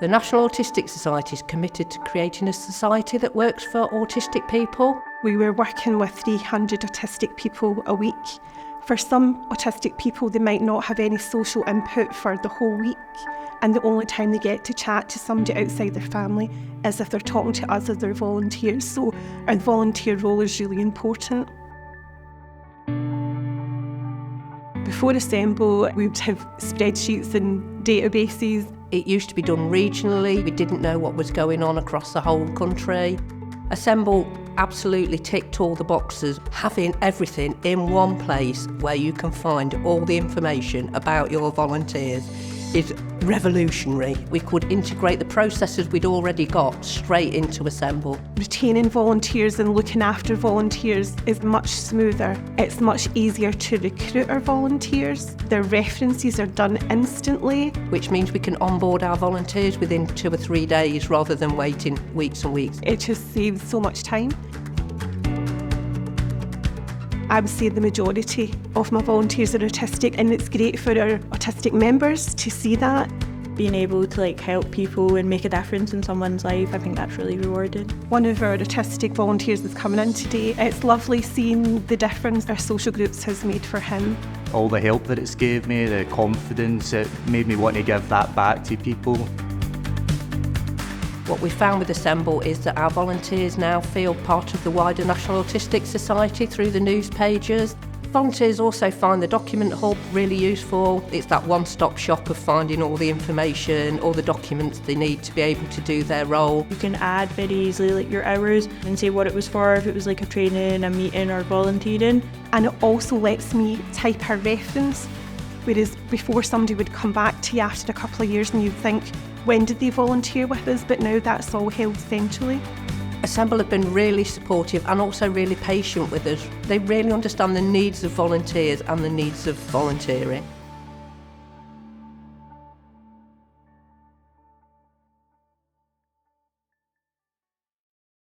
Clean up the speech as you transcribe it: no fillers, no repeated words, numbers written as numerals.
The National Autistic Society is committed to creating a society that works for autistic people. We were working with 300 autistic people a week. For some autistic people, they might not have any social input for the whole week, and the only time they get to chat to somebody outside their family is if they're talking to us as their volunteers. So our volunteer role is really important. Before Assemble, we would have spreadsheets and databases. It used to be done regionally. We didn't know what was going on across the whole country. Assemble absolutely ticked all the boxes. Having everything in one place where you can find all the information about your volunteers is revolutionary. We could integrate the processes we'd already got straight into Assemble. Retaining volunteers and looking after volunteers is much smoother. It's much easier to recruit our volunteers. Their references are done instantly. Which means we can onboard our volunteers within 2 or 3 days rather than waiting weeks and weeks. It just saves so much time. I would say the majority of my volunteers are autistic, and it's great for our autistic members to see that. Being able to help people and make a difference in someone's life, I think that's really rewarding. One of our autistic volunteers is coming in today. It's lovely seeing the difference our social groups has made for him. All the help that it's gave me, the confidence, it made me want to give that back to people. What we found with Assemble is that our volunteers now feel part of the wider National Autistic Society through the news pages. Volunteers also find the document hub really useful. It's that one-stop shop of finding all the information, all the documents they need to be able to do their role. You can add very easily your hours and say what it was for, if it was a training, a meeting or volunteering. And it also lets me type a reference, whereas before somebody would come back to you after a couple of years and you'd think, when did they volunteer with us? But now that's all held centrally. Assemble have been really supportive and also really patient with us. They really understand the needs of volunteers and the needs of volunteering.